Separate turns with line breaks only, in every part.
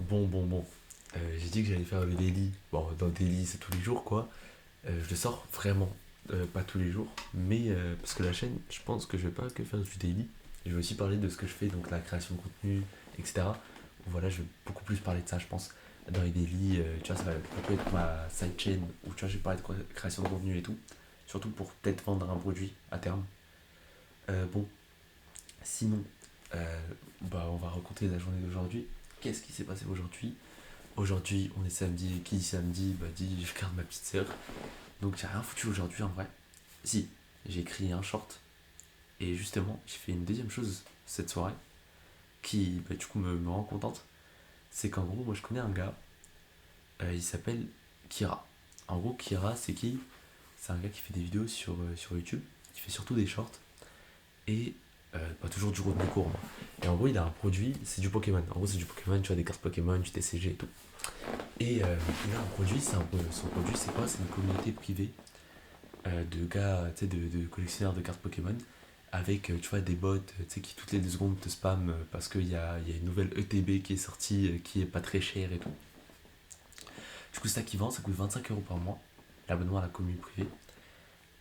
Bon. J'ai dit que j'allais faire le daily. Bon, dans le daily, c'est tous les jours, quoi. Je le sors vraiment, pas tous les jours. Mais parce que la chaîne, je pense que je vais pas que faire du daily. Je vais aussi parler de ce que je fais, donc la création de contenu, etc. Voilà, je vais beaucoup plus parler de ça, je pense. Dans les daily, tu vois, ça va beaucoup être ma sidechain, où tu vois, je vais parler de création de contenu et tout. Surtout pour peut-être vendre un produit à terme. Bon, sinon, euh, on va raconter la journée d'aujourd'hui. Qu'est-ce qui s'est passé aujourd'hui? Aujourd'hui, on est samedi. Qui dit samedi? Bah, dit je garde ma petite sœur. Donc, j'ai rien foutu aujourd'hui en vrai. Si, j'ai écrit un short. Et justement, j'ai fait une deuxième chose cette soirée qui, du coup, me rend contente. C'est qu'en gros, moi, je connais un gars. Il s'appelle Kira. En gros, Kira, c'est qui? C'est un gars qui fait des vidéos sur YouTube. Qui fait surtout des shorts. Et pas toujours du contenu court, moi. Et en gros, il a un produit, c'est du Pokémon. En gros, c'est du Pokémon, tu as des cartes Pokémon, du TCG et tout. Et il a un produit, son produit, c'est quoi? C'est une communauté privée de gars, tu sais, de collectionneurs de cartes Pokémon, avec, tu vois, des bots, tu sais, qui toutes les 2 secondes te spam parce qu'il y a une nouvelle ETB qui est sortie, qui est pas très chère et tout. Du coup, c'est ça qui vend, ça coûte 25 € par mois, l'abonnement à la commune privée.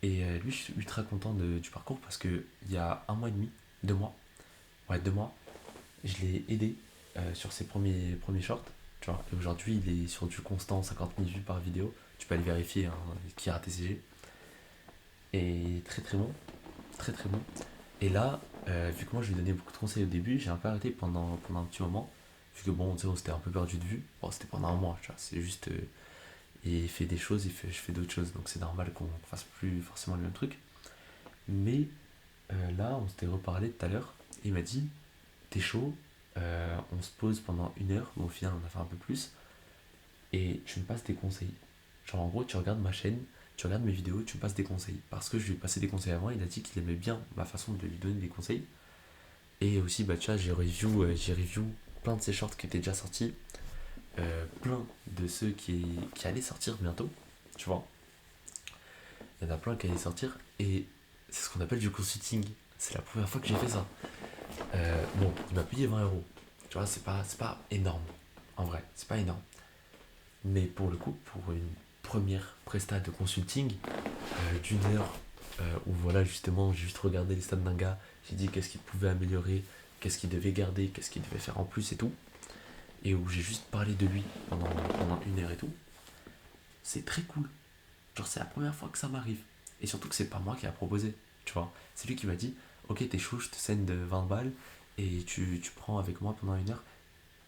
Et lui, je suis ultra content du parcours parce que il y a un mois et demi, 2 mois, ouais, 2 mois, je l'ai aidé sur ses premiers shorts. Tu vois, et aujourd'hui, il est sur du constant 50 000 vues par vidéo. Tu peux aller vérifier, hein, qui a TCG. Et très très bon, très très bon. Et là, vu que moi je lui donnais beaucoup de conseils au début, j'ai un peu arrêté pendant un petit moment. Vu que bon, tu sais, on s'était un peu perdu de vue. Bon, c'était pendant un mois, tu vois. C'est juste. Il fait des choses, je fais d'autres choses. Donc c'est normal qu'on fasse plus forcément le même truc. Mais là, on s'était reparlé tout à l'heure. Et il m'a dit: t'es chaud, on se pose pendant 1 heure. Bon, au final, on a fait un peu plus. Et tu me passes des conseils. Genre, en gros, tu regardes ma chaîne, tu regardes mes vidéos, tu me passes des conseils. Parce que je lui ai passé des conseils avant, il a dit qu'il aimait bien ma façon de lui donner des conseils. Et aussi, tu vois, j'ai review plein de ses shorts qui étaient déjà sortis, plein de ceux qui allaient sortir bientôt, tu vois. Il y en a plein qui allaient sortir, et c'est ce qu'on appelle du consulting. C'est la première fois que j'ai fait ça. Bon, il m'a payé 20 euros. Tu vois, c'est pas énorme. En vrai, c'est pas énorme. Mais pour le coup, pour une première presta de consulting d'1 heure, où voilà, justement, j'ai juste regardé les stats d'un gars, j'ai dit qu'est-ce qu'il pouvait améliorer, qu'est-ce qu'il devait garder, qu'est-ce qu'il devait faire en plus et tout, et où j'ai juste parlé de lui pendant 1 heure et tout, c'est très cool. Genre, c'est la première fois que ça m'arrive. Et surtout que c'est pas moi qui a proposé, tu vois. C'est lui qui m'a dit: ok, t'es chaud, je te scène de 20 balles et tu prends avec moi pendant 1 heure.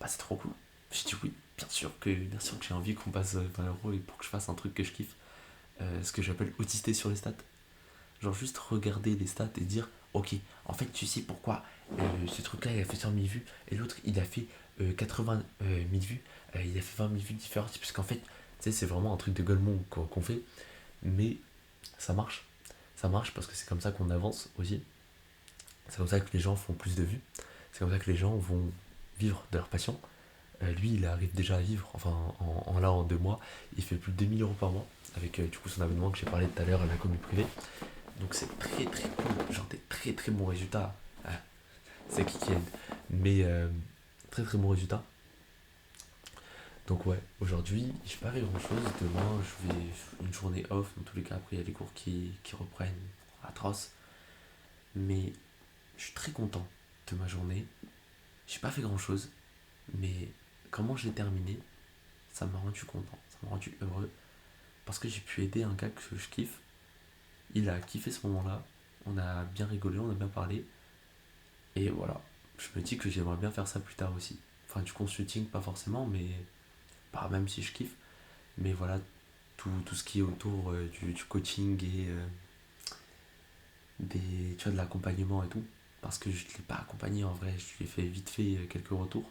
Bah, c'est trop cool. J'ai dit oui, bien sûr que j'ai envie qu'on passe 20 euros et pour que je fasse un truc que je kiffe. Ce que j'appelle autister sur les stats. Genre juste regarder les stats et dire: ok, en fait, tu sais pourquoi ce truc-là il a fait 100 000 vues et l'autre il a fait 80 000 vues, il a fait 20 000 vues différentes. Puisqu'en fait, tu sais, c'est vraiment un truc de golemon qu'on fait, mais ça marche. Ça marche parce que c'est comme ça qu'on avance aussi. C'est comme ça que les gens font plus de vues. C'est comme ça que les gens vont vivre de leur passion. Lui, il arrive déjà à vivre, enfin, en 2 mois, il fait plus de 2 000 € par mois avec du coup son abonnement que j'ai parlé tout à l'heure à la commune privée. Donc c'est très très cool, genre des très très bons résultats. Ah, c'est qui aide. Mais très très bons résultats. Donc ouais, aujourd'hui, je vais pas faire grand chose. Demain, je vais une journée off. Dans tous les cas, après, il y a les cours qui reprennent atroce. Mais je suis très content de ma journée. J'ai pas fait grand chose. Mais comment j'ai terminé, ça m'a rendu content. Ça m'a rendu heureux. Parce que j'ai pu aider un gars que je kiffe. Il a kiffé ce moment-là. On a bien rigolé, on a bien parlé. Et voilà, je me dis que j'aimerais bien faire ça plus tard aussi. Enfin, du consulting, pas forcément, mais bah, même si je kiffe. Mais voilà, tout ce qui est autour du coaching et tu vois, de l'accompagnement et tout. Parce que je ne l'ai pas accompagné en vrai, je lui ai fait vite fait quelques retours.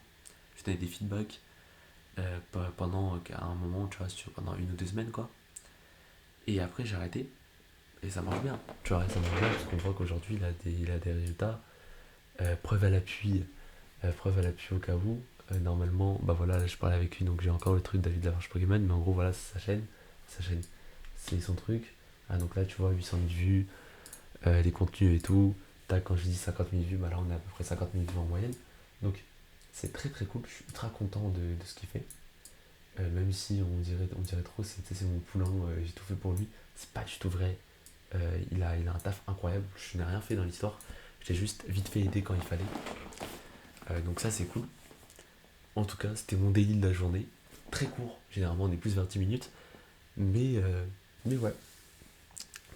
Je donnais des feedbacks pendant un moment, tu vois, pendant 1 ou 2 semaines quoi. Et après j'ai arrêté et ça marche bien. Tu vois, ça marche bien parce qu'on voit qu'aujourd'hui il a des résultats. Preuve à l'appui au cas où. Normalement, bah voilà, là je parlais avec lui, donc j'ai encore le truc David Lamarche Pokémon, mais en gros, voilà, c'est sa chaîne. Sa chaîne, c'est son truc. Ah, donc là, tu vois, 800 000 vues, les contenus et tout. Tac, quand je dis 50 000 vues, bah là, on est à peu près 50 000 vues en moyenne. Donc, C'est très très cool, je suis ultra content de ce qu'il fait. Même si on dirait trop, c'est mon poulain, j'ai tout fait pour lui. C'est pas du tout vrai. Il a un taf incroyable, je n'ai rien fait dans l'histoire. Je l'ai juste vite fait aider quand il fallait. Donc ça c'est cool. En tout cas, c'était mon daily de la journée. Très court, généralement on est plus vers 10 minutes. Mais, euh, mais ouais,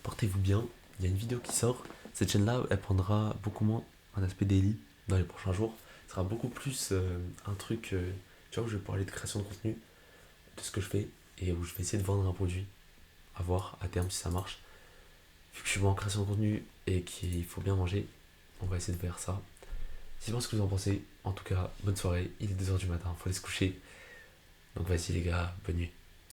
portez-vous bien. Il y a une vidéo qui sort. Cette chaîne-là, elle prendra beaucoup moins un aspect daily dans les prochains jours. Ce sera beaucoup plus un truc, tu vois, où je vais parler de création de contenu, de ce que je fais, et où je vais essayer de vendre un produit. À voir à terme si ça marche. Vu que je suis bon en création de contenu et qu'il faut bien manger, on va essayer de faire ça. Dites-moi ce que vous en pensez. En tout cas, bonne soirée. Il est 2h du matin, faut aller se coucher. Donc vas-y les gars, bonne nuit.